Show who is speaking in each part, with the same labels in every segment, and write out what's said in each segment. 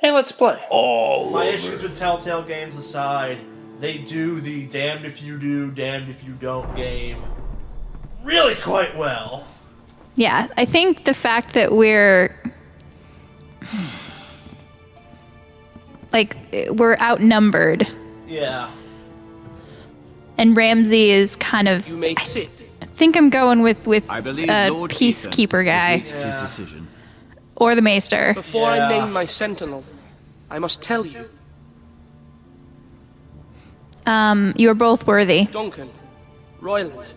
Speaker 1: Hey, let's play.
Speaker 2: My issues with Telltale games aside, they do the damned if you do, damned if you don't game really quite well.
Speaker 3: Yeah, I think the fact that we're outnumbered,
Speaker 2: Yeah.
Speaker 3: and Ramsey is kind of.
Speaker 1: You may sit.
Speaker 3: I think I'm going with
Speaker 4: I believe Lord
Speaker 3: peacekeeper
Speaker 4: Ethan
Speaker 3: guy
Speaker 4: has reached his decision.
Speaker 3: or the maester.
Speaker 1: Before
Speaker 2: Yeah.
Speaker 1: I name my sentinel, I must tell you,
Speaker 3: You are both worthy.
Speaker 1: Duncan, Royland,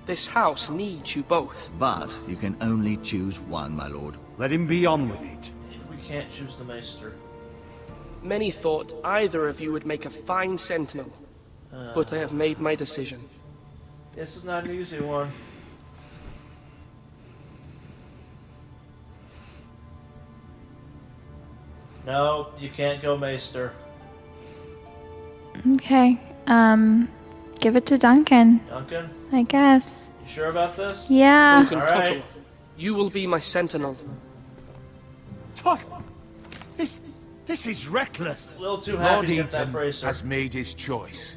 Speaker 1: this house needs you both.
Speaker 4: But you can only choose one, my lord.
Speaker 5: Let him be on with it.
Speaker 2: We can't choose the Maester.
Speaker 1: Many thought either of you would make a fine sentinel, but I have made my decision.
Speaker 2: This is not an easy one. No, you can't go Maester.
Speaker 3: Okay. Give it to Duncan,
Speaker 2: Duncan,
Speaker 3: I guess.
Speaker 2: you sure about this?
Speaker 3: Yeah.
Speaker 1: Duncan
Speaker 2: All right.
Speaker 1: Tuttle, you will be my sentinel.
Speaker 5: This is reckless.
Speaker 2: A little too
Speaker 6: Lord
Speaker 2: happy to get that
Speaker 6: Ethan
Speaker 2: bracer.
Speaker 6: has made his choice.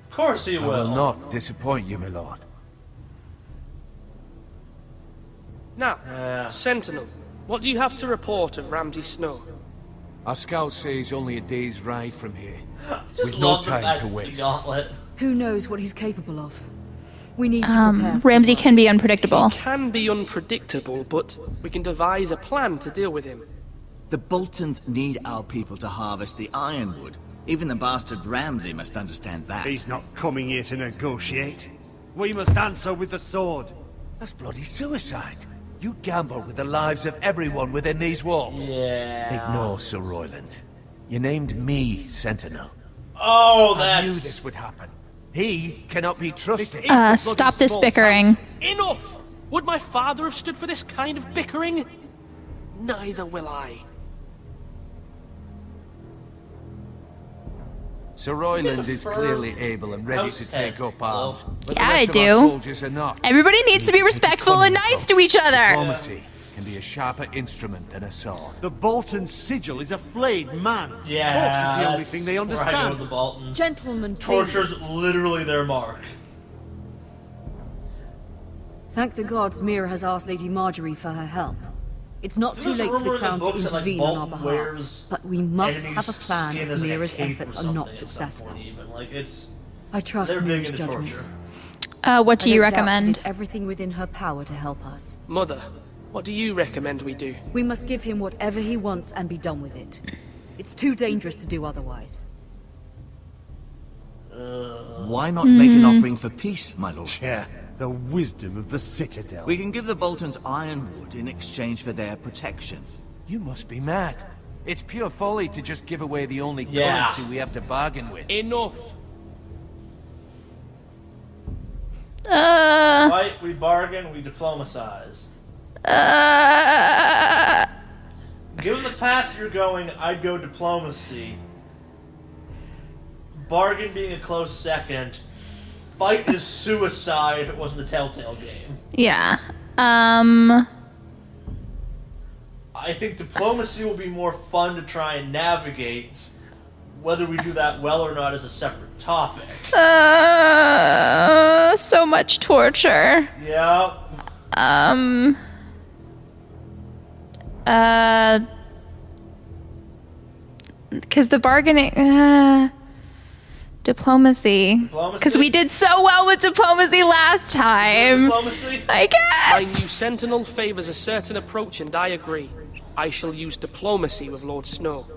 Speaker 2: Of course he
Speaker 6: I
Speaker 2: will.
Speaker 6: will not disappoint you, my lord.
Speaker 1: Now,
Speaker 2: Yeah.
Speaker 1: sentinel, what do you have to report of Ramsay Snow?
Speaker 6: Our scouts say he's only a day's ride from here.
Speaker 2: Just
Speaker 6: With no
Speaker 2: love the
Speaker 6: time
Speaker 2: fact
Speaker 6: to
Speaker 2: it's the
Speaker 6: waste.
Speaker 2: gauntlet.
Speaker 7: Who knows what he's capable of? We need to prepare. for
Speaker 3: Ramsey
Speaker 7: the
Speaker 3: can be
Speaker 7: worst.
Speaker 3: unpredictable.
Speaker 1: Can be unpredictable, but we can devise a plan to deal with him.
Speaker 4: The Boltons need our people to harvest the ironwood. Even the bastard Ramsay must understand that.
Speaker 5: He's not coming here to negotiate. We must answer with the sword.
Speaker 6: That's bloody suicide. You gamble with the lives of everyone within these walls.
Speaker 2: Yeah.
Speaker 6: Ignore Sir Royland. You named me Sentinel.
Speaker 2: Oh,
Speaker 6: I knew
Speaker 2: that's...
Speaker 6: this would happen. He cannot be trusted.
Speaker 3: Stop this bickering.
Speaker 1: Enough! Would my father have stood for this kind of bickering? Neither will I.
Speaker 6: Sir Royland is clearly able and ready to take up arms. But
Speaker 3: Yeah,
Speaker 6: the rest
Speaker 3: I
Speaker 6: of
Speaker 3: do.
Speaker 6: our soldiers are not.
Speaker 3: Everybody needs to be respectful and nice to each other.
Speaker 6: Diplomacy can be a sharper instrument than a sword.
Speaker 5: The Bolton sigil is a flayed man.
Speaker 2: Yeah,
Speaker 5: Force is the only
Speaker 2: that's
Speaker 5: thing they
Speaker 2: where I go with
Speaker 5: understand.
Speaker 2: the Boltons.
Speaker 7: Gentlemen,
Speaker 2: Torture's
Speaker 7: please.
Speaker 2: literally their mark.
Speaker 7: Thank the gods Mira has asked Lady Marjorie for her help. It's not too
Speaker 2: There's a
Speaker 7: late for
Speaker 2: rumor
Speaker 7: the
Speaker 2: in
Speaker 7: Crown to
Speaker 2: books that, like,
Speaker 7: intervene on our
Speaker 2: Bolton
Speaker 7: behalf.
Speaker 2: wears
Speaker 7: But we must
Speaker 2: enemies'
Speaker 7: have a plan
Speaker 2: skin
Speaker 7: if
Speaker 2: as, like, a
Speaker 7: Mira's
Speaker 2: cape or
Speaker 7: efforts are
Speaker 2: something
Speaker 7: not
Speaker 2: at some
Speaker 7: successful.
Speaker 2: point even. Like, it's...
Speaker 7: I trust
Speaker 2: They're big
Speaker 7: Mira's
Speaker 2: into
Speaker 7: judgment.
Speaker 2: torture.
Speaker 3: What do
Speaker 7: I
Speaker 3: you
Speaker 7: don't doubt she
Speaker 3: recommend?
Speaker 7: did everything within her power to help us.
Speaker 1: Mother, what do you recommend we do?
Speaker 7: We must give him whatever he wants and be done with it. It's too dangerous to do otherwise.
Speaker 4: Why not make an offering for peace, my lord?
Speaker 5: Yeah, the wisdom of the Citadel.
Speaker 4: We can give the Boltons ironwood in exchange for their protection.
Speaker 6: You must be mad. It's pure folly to just give away the only
Speaker 2: Yeah.
Speaker 6: currency we have to bargain with.
Speaker 1: Enough!
Speaker 2: Fight, we bargain, we diplomatize. Given the path you're going, I'd go diplomacy. Bargain being a close second. Fight is suicide if it wasn't a Telltale game.
Speaker 3: Yeah.
Speaker 2: I think diplomacy will be more fun to try and navigate. Whether we do that well or not is a separate topic.
Speaker 3: So much torture.
Speaker 2: Yeah.
Speaker 3: Because the bargaining, diplomacy. Because we did so well with diplomacy last time.
Speaker 2: Diplomacy?
Speaker 3: I
Speaker 1: My new
Speaker 3: guess.
Speaker 1: sentinel favors a certain approach, and I agree. I shall use diplomacy with Lord Snow.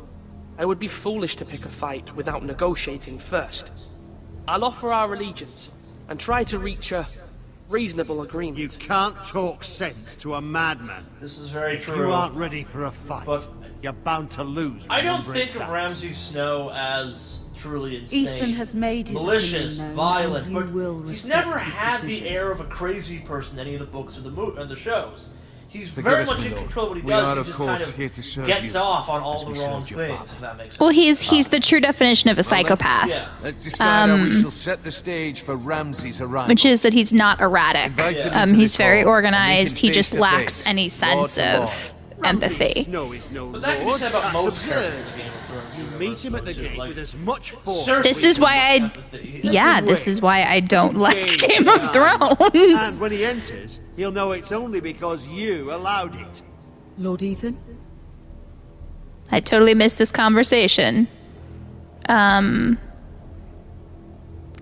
Speaker 1: I would be foolish to pick a fight without negotiating first. I'll offer our allegiance and try to reach a reasonable
Speaker 5: You
Speaker 1: agreement.
Speaker 5: can't talk sense to a madman.
Speaker 2: This is very
Speaker 5: If
Speaker 2: true.
Speaker 5: you aren't ready for a fight,
Speaker 2: But-
Speaker 5: you're bound to lose.
Speaker 2: I
Speaker 5: when
Speaker 2: don't
Speaker 5: one
Speaker 2: think
Speaker 5: breaks
Speaker 2: of
Speaker 5: out.
Speaker 2: Ramsay Snow as truly insane.
Speaker 7: Ethan has made his
Speaker 2: malicious,
Speaker 7: opinion known,
Speaker 2: violent,
Speaker 7: and you
Speaker 2: but
Speaker 7: will
Speaker 2: he's
Speaker 7: respect
Speaker 2: never
Speaker 7: his
Speaker 2: had the
Speaker 7: decision.
Speaker 2: air of a crazy person in any of the books or the shows. He's
Speaker 6: Forgive
Speaker 2: very
Speaker 6: us,
Speaker 2: much
Speaker 6: my
Speaker 2: in
Speaker 6: lord.
Speaker 2: control of what he
Speaker 6: We
Speaker 2: does.
Speaker 6: are,
Speaker 2: He
Speaker 6: of
Speaker 2: just
Speaker 6: course,
Speaker 2: kind of
Speaker 6: here to serve
Speaker 2: gets
Speaker 6: you,
Speaker 2: off on all
Speaker 6: as
Speaker 2: the
Speaker 6: we
Speaker 2: wrong
Speaker 6: served your
Speaker 2: things,
Speaker 6: father.
Speaker 2: if that makes sense.
Speaker 3: Well, he's the true definition of a psychopath,
Speaker 6: Let's decide how we shall set the stage for Ramsay's arrival.
Speaker 3: which is that he's not erratic.
Speaker 6: Invite him into
Speaker 3: He's
Speaker 6: this
Speaker 3: very
Speaker 6: hall and meet
Speaker 3: organized.
Speaker 6: him
Speaker 3: He just
Speaker 6: face to
Speaker 3: lacks
Speaker 6: face,
Speaker 3: any
Speaker 6: lord
Speaker 3: sense
Speaker 6: to
Speaker 3: of empathy.
Speaker 5: Snow is no
Speaker 2: But that can be
Speaker 5: lord.
Speaker 2: said about
Speaker 5: That's
Speaker 2: most characters
Speaker 5: absurd.
Speaker 2: in the Game of Thrones
Speaker 5: You
Speaker 2: universe,
Speaker 5: meet him at the
Speaker 2: though, too.
Speaker 5: gate
Speaker 2: Like,
Speaker 5: with as much force.
Speaker 2: Cersei
Speaker 3: This is why I-
Speaker 2: empathy.
Speaker 3: Yeah, this is why I don't like
Speaker 5: Engage
Speaker 3: Game of
Speaker 5: And
Speaker 3: Thrones.
Speaker 5: when he enters, he'll know it's only because you allowed it.
Speaker 7: Lord Ethan?
Speaker 3: I totally missed this conversation.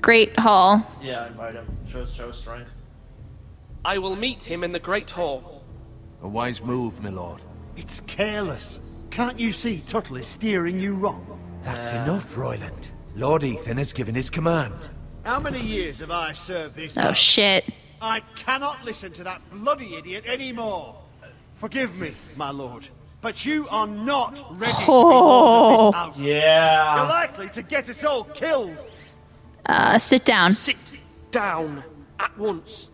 Speaker 3: Great Hall.
Speaker 2: Yeah, invite him. Show strength.
Speaker 1: I will meet him in the Great Hall.
Speaker 6: A wise move, my lord.
Speaker 5: It's careless. Can't you see Tuttle is steering you wrong?
Speaker 6: That's enough, Royland. Lord Ethan has given his command.
Speaker 5: How many years have I served this
Speaker 3: Oh
Speaker 5: house?
Speaker 3: shit.
Speaker 5: I cannot listen to that bloody idiot anymore. Forgive me, my lord, but you are not ready to be lord of this house. You're
Speaker 2: Yeah.
Speaker 5: likely to get us all killed.
Speaker 3: Sit down.
Speaker 1: Sit down at once.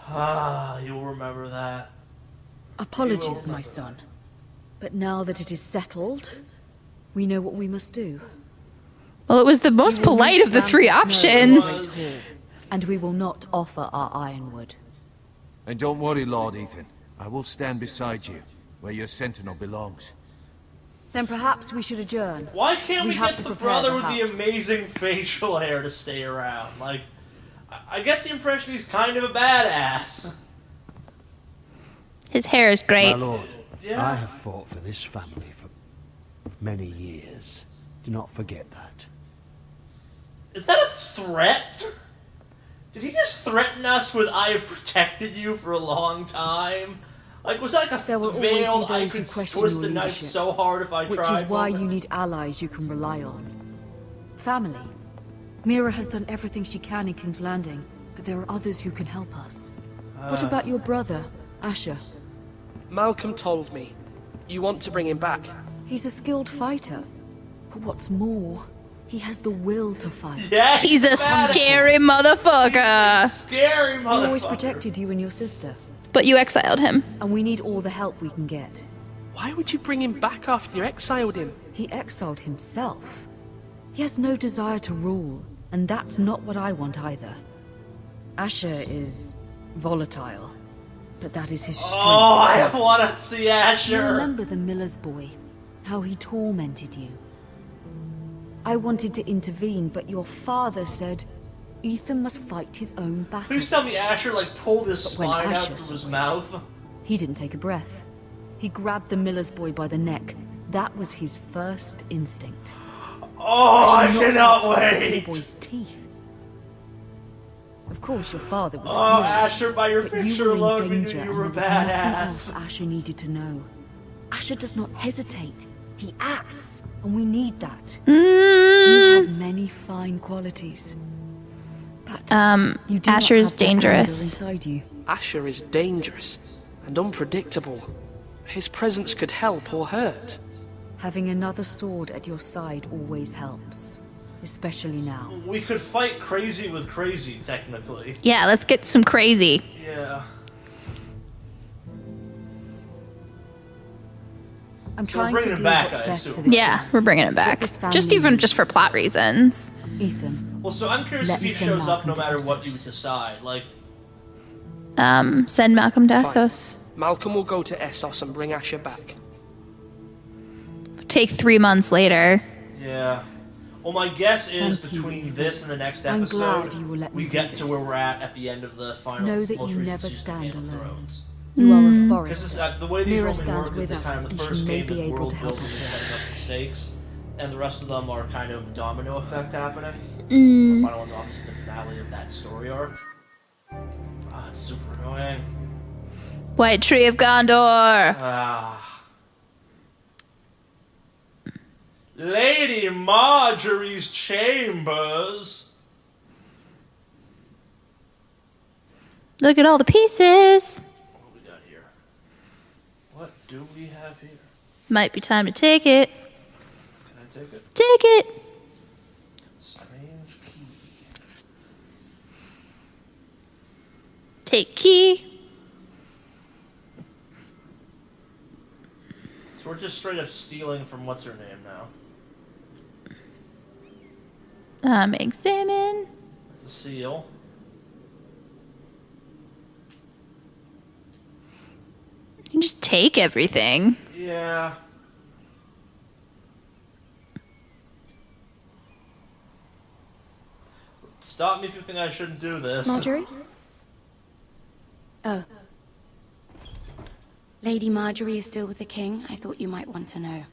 Speaker 2: Ah, you'll remember that.
Speaker 7: Apologies, my son. But now that it is settled, we know what we must do.
Speaker 3: Well, it was the most polite of the three options.
Speaker 7: And we will not offer our ironwood.
Speaker 6: And don't worry, Lord Ethan. I will stand beside you, where your sentinel belongs.
Speaker 7: Then perhaps we should adjourn.
Speaker 2: Why can't we
Speaker 7: have
Speaker 2: get
Speaker 7: to
Speaker 2: the
Speaker 7: prepare
Speaker 2: brother
Speaker 7: the
Speaker 2: with the
Speaker 7: house.
Speaker 2: amazing facial hair to stay around? Like, I get the impression he's kind of a badass.
Speaker 3: His hair is great.
Speaker 5: My lord,
Speaker 2: Yeah.
Speaker 5: I have fought for this family for many years. Do not forget that.
Speaker 2: Is that a threat? Did he just threaten us with "I have protected you for a long time"? Like, was that like
Speaker 7: There will
Speaker 2: a
Speaker 7: always be
Speaker 2: veil I
Speaker 7: those who
Speaker 2: could
Speaker 7: question
Speaker 2: twist
Speaker 7: your
Speaker 2: the knife
Speaker 7: leadership,
Speaker 2: so hard if I
Speaker 7: Which
Speaker 2: tried?
Speaker 7: is why
Speaker 2: moment?
Speaker 7: you need allies you can rely on. Family. Mira has done everything she can in King's Landing, but there are others who can help us. What about your brother, Asher?
Speaker 1: Malcolm told me. You want to bring him back.
Speaker 7: He's a skilled fighter. But what's more, he has the will to fight.
Speaker 2: Yeah,
Speaker 3: He's a
Speaker 2: badass.
Speaker 3: scary motherfucker.
Speaker 2: Scary
Speaker 7: He always
Speaker 2: motherfucker.
Speaker 7: protected you and your sister,
Speaker 3: But you exiled him.
Speaker 7: and we need all the help we can get.
Speaker 1: Why would you bring him back after you exiled him?
Speaker 7: He exiled himself. He has no desire to rule, and that's not what I want either. Asher is volatile, but that is his strength.
Speaker 2: Oh, I want to see
Speaker 7: You
Speaker 2: Asher.
Speaker 7: remember the miller's boy? How he tormented you? I wanted to intervene, but your father said Ethan must fight his own battles.
Speaker 2: Please tell me Asher like pulled his
Speaker 7: But when
Speaker 2: spine out
Speaker 7: Asher
Speaker 2: through his
Speaker 7: saw it-
Speaker 2: mouth.
Speaker 7: He didn't take a breath. He grabbed the miller's boy by the neck. That was his first instinct.
Speaker 2: Oh, I
Speaker 7: He knocked
Speaker 2: cannot
Speaker 7: out the
Speaker 2: wait.
Speaker 7: boy's teeth. Of course, your father was.
Speaker 2: Oh,
Speaker 7: a hero,
Speaker 2: Asher, by your
Speaker 7: but
Speaker 2: picture
Speaker 7: you were in
Speaker 2: alone, we knew
Speaker 7: danger,
Speaker 2: you
Speaker 7: and
Speaker 2: were a
Speaker 7: there was nothing else
Speaker 2: badass.
Speaker 7: Asher needed to know. Asher does not hesitate. He acts, and we need that. You have many fine qualities, but you do not
Speaker 3: Asher's
Speaker 7: have the anger
Speaker 3: dangerous.
Speaker 7: inside you.
Speaker 1: Asher is dangerous and unpredictable. His presence could help or hurt.
Speaker 7: Having another sword at your side always helps, especially now.
Speaker 2: We could fight crazy with crazy, technically.
Speaker 3: Yeah, let's get some crazy.
Speaker 2: Yeah.
Speaker 7: I'm
Speaker 2: So we're
Speaker 7: trying to
Speaker 2: bringing
Speaker 7: do
Speaker 2: him back,
Speaker 7: what's
Speaker 2: I
Speaker 7: best for
Speaker 2: assume.
Speaker 7: this
Speaker 3: Yeah, we're bringing it back.
Speaker 7: this family
Speaker 3: Just even just for
Speaker 7: needs.
Speaker 3: plot reasons.
Speaker 7: Ethan,
Speaker 2: Well, so I'm curious
Speaker 7: Let
Speaker 2: if he
Speaker 7: me send
Speaker 2: shows up no
Speaker 7: Malcolm to
Speaker 2: matter what you
Speaker 7: Essex.
Speaker 2: decide. Like,
Speaker 3: Send Malcolm to Essos.
Speaker 1: Malcolm will go to Essos and bring Asher back.
Speaker 3: Take 3 months later.
Speaker 2: yeah. Well, my guess is
Speaker 7: Thank you,
Speaker 2: between
Speaker 7: Ethan.
Speaker 2: this and the next
Speaker 7: I'm
Speaker 2: episode,
Speaker 7: glad you will let
Speaker 2: we
Speaker 7: me do
Speaker 2: get to
Speaker 7: this.
Speaker 2: where we're at the end of the final,
Speaker 7: Know
Speaker 2: most
Speaker 7: that you
Speaker 2: recent
Speaker 7: never
Speaker 2: season of
Speaker 7: stand
Speaker 2: Game of
Speaker 7: alone.
Speaker 2: Thrones.
Speaker 7: you are a
Speaker 2: Because
Speaker 7: forest.
Speaker 2: the way these
Speaker 7: Mira
Speaker 2: normally
Speaker 7: stands
Speaker 2: work is
Speaker 7: with
Speaker 2: that kind
Speaker 7: us,
Speaker 2: of
Speaker 7: and
Speaker 2: the
Speaker 7: she
Speaker 2: first
Speaker 7: may
Speaker 2: game
Speaker 7: be
Speaker 2: is
Speaker 7: able
Speaker 2: world
Speaker 7: to help
Speaker 2: building and
Speaker 7: us
Speaker 2: setting up the stakes, and the rest of them are kind of the domino effect happening.
Speaker 3: Mm.
Speaker 2: The final one's obviously the finale of that story arc. Ah, it's super annoying.
Speaker 3: White Tree of Gondor.
Speaker 2: Ah. Lady Marjorie's chambers.
Speaker 3: Look at all the pieces.
Speaker 2: What do we got here? What do we have here?
Speaker 3: Might be time to take it.
Speaker 2: Can I take it?
Speaker 3: Take it.
Speaker 2: Strange key.
Speaker 3: Take key.
Speaker 2: So we're just straight up stealing from what's her name now.
Speaker 3: Examine.
Speaker 2: That's a seal.
Speaker 3: You just take everything.
Speaker 2: Yeah. Stop me if you think I shouldn't do this.
Speaker 8: Marjorie? Oh. Lady Marjorie is still with the king? I thought you might want to know.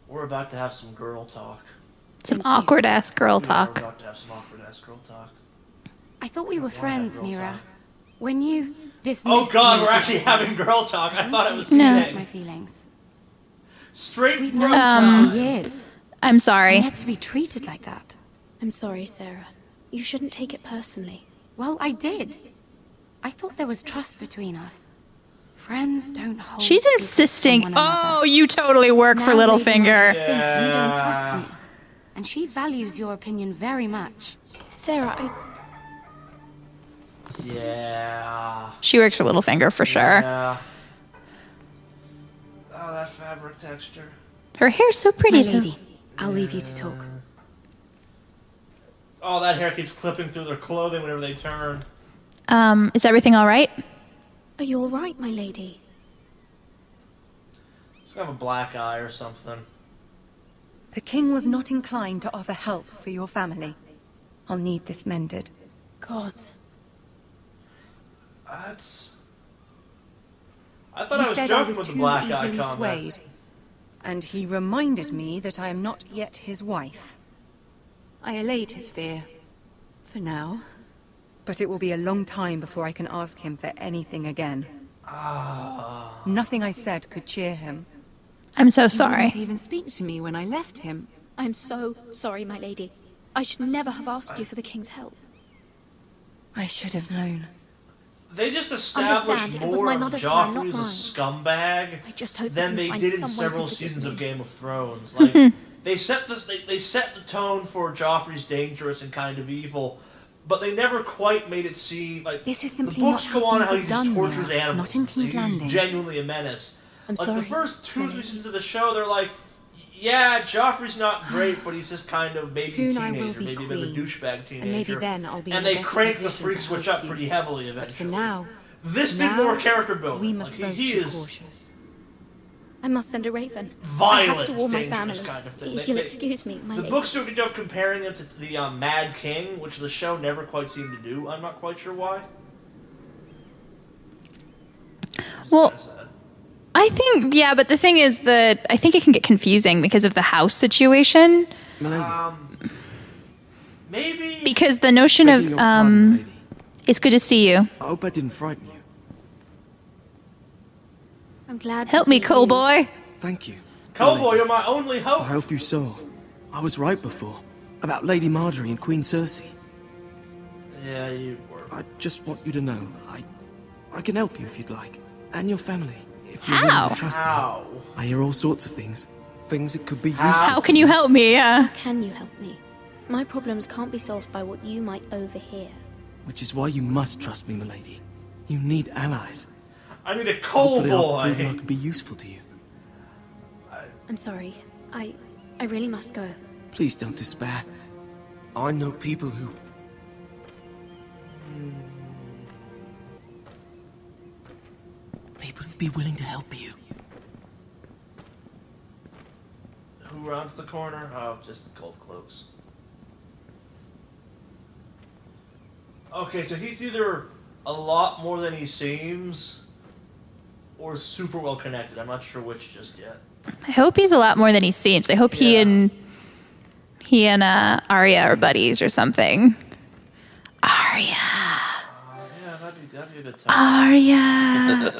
Speaker 2: We're about to have some girl talk.
Speaker 3: Some awkward ass girl
Speaker 2: We're
Speaker 3: talk.
Speaker 2: about to have some awkward ass girl talk.
Speaker 8: I thought we were
Speaker 2: wanna have
Speaker 8: friends,
Speaker 2: girl
Speaker 8: Mira.
Speaker 2: talk.
Speaker 8: When you dismissed
Speaker 2: Oh god,
Speaker 8: me-
Speaker 2: we're actually having girl talk. I thought it was
Speaker 3: No.
Speaker 2: kidding.
Speaker 8: my feelings.
Speaker 2: Straight
Speaker 8: We've
Speaker 2: bro
Speaker 8: known each
Speaker 2: talk.
Speaker 8: other for years.
Speaker 3: I'm sorry.
Speaker 8: Not to be treated like that.
Speaker 9: I'm sorry, Sarah. You shouldn't take it personally.
Speaker 8: Well, I did. I thought there was trust between us. Friends don't hold
Speaker 3: She's
Speaker 8: secrets
Speaker 3: insisting.
Speaker 8: from one another.
Speaker 3: Oh, you totally work for
Speaker 8: Now Lady
Speaker 3: Littlefinger.
Speaker 8: Marjorie thinks you don't trust me. And she values your opinion very much.
Speaker 9: Sarah,
Speaker 2: Yeah.
Speaker 3: She works for Littlefinger for sure.
Speaker 2: Yeah. Oh, that fabric texture.
Speaker 3: Her hair's so
Speaker 8: My
Speaker 3: pretty though.
Speaker 8: lady, I'll leave you to talk.
Speaker 2: Oh, that hair keeps clipping through their clothing whenever they turn.
Speaker 3: Is everything all right?
Speaker 9: are you all right, my lady?
Speaker 2: She's gonna have a black eye or something.
Speaker 10: The king was not inclined to offer help for your family. I'll need this mended.
Speaker 9: Gods.
Speaker 2: That's... I thought
Speaker 10: He
Speaker 2: I was
Speaker 10: said I
Speaker 2: joking
Speaker 10: was
Speaker 2: with the
Speaker 10: too
Speaker 2: black eye
Speaker 10: easily
Speaker 2: comment.
Speaker 10: swayed. And he reminded me that I am not yet his wife. I allayed his fear. For now. But it will be a long time before I can ask him for anything again. Nothing I said could cheer him.
Speaker 3: I'm so
Speaker 10: He
Speaker 3: sorry.
Speaker 10: didn't even speak to me when I left him.
Speaker 9: I'm so sorry, my lady. I should never have asked you for the king's help.
Speaker 10: I should have known.
Speaker 2: They just established
Speaker 9: Understand, it was
Speaker 2: more
Speaker 9: my
Speaker 2: of
Speaker 9: mother's plan, not
Speaker 2: Joffrey as a
Speaker 9: mine.
Speaker 2: scumbag
Speaker 9: I just hope
Speaker 2: than
Speaker 9: you
Speaker 2: they
Speaker 9: can find
Speaker 2: did in
Speaker 9: some way
Speaker 2: several
Speaker 9: to forgive
Speaker 2: seasons of
Speaker 9: me.
Speaker 2: Game of Thrones. Like they set this, they set the tone for Joffrey's dangerous and kind of evil, but they never quite made it seem like
Speaker 10: This is
Speaker 2: the
Speaker 10: simply
Speaker 2: books
Speaker 10: not
Speaker 2: go
Speaker 10: how
Speaker 2: on
Speaker 10: things
Speaker 2: how
Speaker 10: are
Speaker 2: he
Speaker 10: done
Speaker 2: just tortures
Speaker 10: here,
Speaker 2: animals.
Speaker 10: not in King's
Speaker 2: He's
Speaker 10: Landing.
Speaker 2: genuinely a menace.
Speaker 9: I'm
Speaker 2: like
Speaker 9: sorry,
Speaker 2: the first two
Speaker 9: my lady.
Speaker 2: seasons of the show, they're like, yeah, Joffrey's not great, but he's just kind of maybe
Speaker 10: Soon I will
Speaker 2: teenager,
Speaker 10: be
Speaker 2: maybe a bit of a
Speaker 10: queen,
Speaker 2: douchebag teenager.
Speaker 10: and maybe then I'll be in
Speaker 2: and
Speaker 10: a
Speaker 2: they
Speaker 10: better
Speaker 2: crank the
Speaker 10: position
Speaker 2: freak
Speaker 10: to
Speaker 2: switch
Speaker 10: help
Speaker 2: up
Speaker 10: you.
Speaker 2: pretty heavily
Speaker 10: But
Speaker 2: eventually.
Speaker 10: for now,
Speaker 2: This did more character building.
Speaker 10: we must
Speaker 2: Like,
Speaker 10: both
Speaker 2: he
Speaker 10: be
Speaker 2: is
Speaker 10: cautious.
Speaker 9: I must send a raven. I
Speaker 2: violent,
Speaker 9: have to warn my
Speaker 2: dangerous
Speaker 9: family.
Speaker 2: kind of thing.
Speaker 9: If you'll excuse me, my
Speaker 2: the
Speaker 9: lady.
Speaker 2: books do a good job of comparing him to the Mad King, which the show never quite seemed to do. I'm not quite sure why.
Speaker 3: Well,
Speaker 2: Kinda sad.
Speaker 3: I think, yeah, but the thing is that I think it can get confusing because of the house situation.
Speaker 2: Maybe.
Speaker 3: Because the notion of,
Speaker 11: Begging your pardon, lady.
Speaker 3: it's good to see you.
Speaker 11: I hope I didn't frighten you.
Speaker 9: I'm glad to
Speaker 3: Help me,
Speaker 9: see
Speaker 3: coal
Speaker 9: you.
Speaker 3: boy.
Speaker 11: Thank you.
Speaker 2: Cowboy, you're my only
Speaker 11: I
Speaker 2: hope.
Speaker 11: hope you saw. I was right before. About Lady Marjorie and Queen Cersei.
Speaker 2: Yeah, you were.
Speaker 11: I just want you to know, I can help you if you'd like. And your family, if you're
Speaker 3: How?
Speaker 11: willing to trust me.
Speaker 2: How?
Speaker 11: I hear all sorts of things. Things that could be useful.
Speaker 3: How can you help me?
Speaker 9: Can you help me? My problems can't be solved by what you might overhear.
Speaker 11: Which is why you must trust me, milady. You need allies.
Speaker 2: I need a coal
Speaker 11: Hopefully I've proven I
Speaker 2: boy.
Speaker 11: can be useful to you.
Speaker 9: I'm sorry. I really must go.
Speaker 11: Please don't despair. I know people who... People who'd be willing to help you.
Speaker 2: Who rounds the corner? Oh, just gold cloaks. Okay, so he's either a lot more than he seems, or super well connected. I'm not sure which just yet.
Speaker 3: I hope he's a lot more than he seems. I hope he and Arya are buddies or something. Arya.
Speaker 2: Yeah, that'd be a good time.
Speaker 3: Arya.